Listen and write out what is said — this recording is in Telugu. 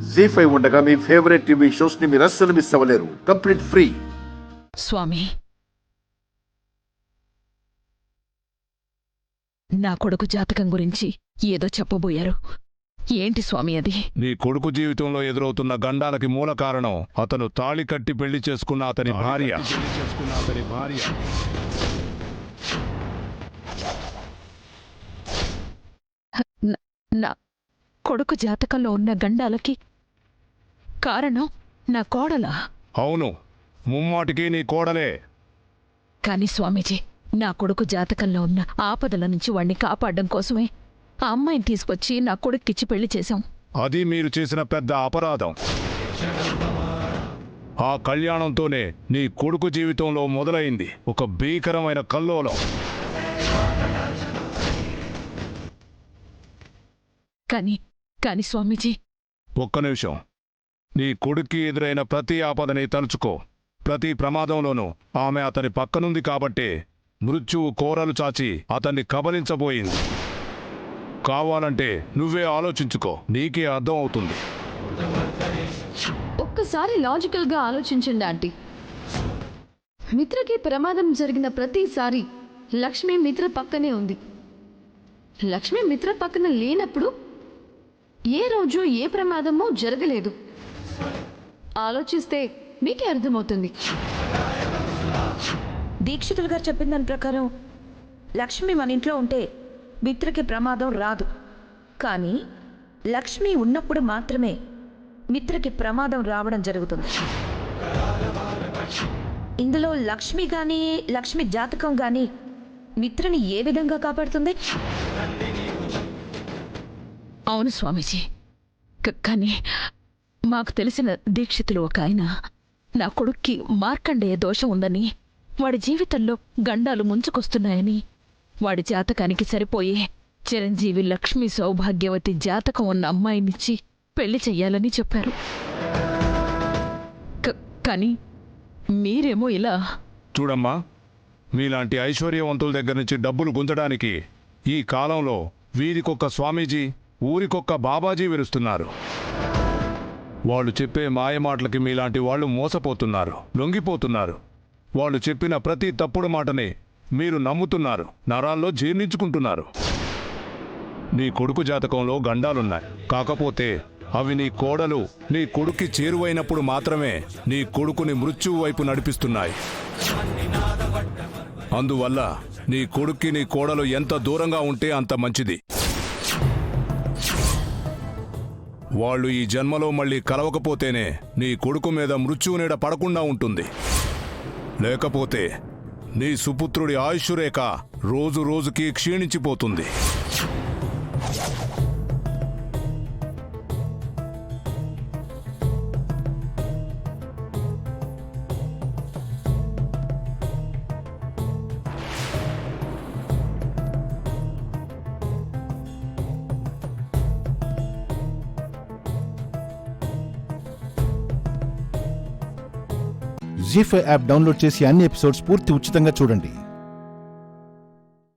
జీ5 ఉండగా మీ ఫేవరెట్ టీవీ షోస్ ని మీరు అస్సలు మిస్ అవ్వలేరు. Complete free. స్వామి, నా కొడుకు జాతకం గురించి ఏదో చెప్పబోయారు. ఏంటి స్వామి అది? నీ కొడుకు జీవితంలో ఎదురవుతున్న గండాలకి మూల కారణం అతను తాళి కట్టి పెళ్లి చేసుకున్న అతని భార్య. నా కొడుకు జాతకంలో ఉన్న గండాలకి కారణం నా కోడలా? అవును, ముమ్మాటికి నీ కోడలే. కాని స్వామీజీ, నా కొడుకు జాతకంలో ఉన్న ఆపదల నుంచి వాణ్ణి కాపాడడం కోసమే ఆ అమ్మాయిని తీసుకొచ్చి నా కొడుక్కిచ్చి పెళ్లి చేశాం. అది మీరు చేసిన పెద్ద అపరాధం. ఆ కళ్యాణంతోనే నీ కొడుకు జీవితంలో మొదలైంది ఒక భీకరమైన కల్లోలం. కాని స్వామీజీ, ఒక్క నిమిషం. నీ కొడుక్కి ఎదురైన ప్రతి ఆపదని తలుచుకో. ప్రతి ప్రమాదంలోనూ ఆమె అతని పక్కనుంది కాబట్టే మృత్యువు కోరలు చాచి అతన్ని కబలించబోయింది. కావాలంటే నువ్వే ఆలోచించుకో, నీకే అర్థం అవుతుంది. ఒక్కసారి లాజికల్గా ఆలోచించండి ఆంటీ. మిత్రకి ప్రమాదం జరిగిన ప్రతిసారి లక్ష్మి మిత్ర పక్కనే ఉంది. లక్ష్మి మిత్ర పక్కన లేనప్పుడు ఏ రోజు ఏ ప్రమాదమో జరగలేదు. ఆలోచిస్తే మీకే అర్థమవుతుంది. దీక్షితులు గారు చెప్పిన దాని ప్రకారం లక్ష్మి మన ఇంట్లో ఉంటే మిత్రకి ప్రమాదం రాదు. కానీ లక్ష్మి ఉన్నప్పుడు మాత్రమే మిత్రకి ప్రమాదం రావడం జరుగుతుంది. ఇందులో లక్ష్మి కానీ లక్ష్మి జాతకం కానీ మిత్రని ఏ విధంగా కాపాడుతుంది? అవును స్వామీజీ, కానీ మాకు తెలిసిన దీక్షితులు ఒక ఆయన నా కొడుక్కి మార్కండేయ దోషం ఉందని, వాడి జీవితంలో గండాలు ముంచుకొస్తున్నాయని, వాడి జాతకానికి సరిపోయే చిరంజీవి లక్ష్మీ సౌభాగ్యవతి జాతకం ఉన్న అమ్మాయినిచ్చి పెళ్లి చెయ్యాలని చెప్పారు. కానీ మీరేమో ఇలా. చూడమ్మా, మీలాంటి ఐశ్వర్యవంతుల దగ్గర నుంచి డబ్బులు గుంజడానికి ఈ కాలంలో వీరికొక్క స్వామీజీ, ఊరికొక్క బాబాజీ విరుస్తున్నారు. వాళ్ళు చెప్పే మాయమాటలకి మీలాంటి వాళ్ళు మోసపోతున్నారు, లొంగిపోతున్నారు. వాళ్ళు చెప్పిన ప్రతి తప్పుడు మాటని మీరు నమ్ముతున్నారు, నరాల్లో జీర్ణించుకుంటున్నారు. నీ కొడుకు జాతకంలో గండాలున్నాయి. కాకపోతే అవి నీ కోడలు నీ కొడుక్కి చేరువైనప్పుడు మాత్రమే నీ కొడుకుని మృత్యువు వైపు నడిపిస్తున్నాయి. అందువల్ల నీ కొడుక్కి నీ కోడలు ఎంత దూరంగా ఉంటే అంత మంచిది. వాళ్ళు ఈ జన్మలో మళ్ళీ కలవకపోతేనే నీ కొడుకు మీద మృత్యువు నీడ పడకుండా ఉంటుంది. లేకపోతే నీ సుపుత్రుడి ఆయుష్రేఖ రోజు రోజుకి క్షీణించిపోతుంది. జీ5 యాప్ డౌన్లోడ్ చేసి అన్ని ఎపిసోడ్స్ పూర్తి ఉచితంగా చూడండి.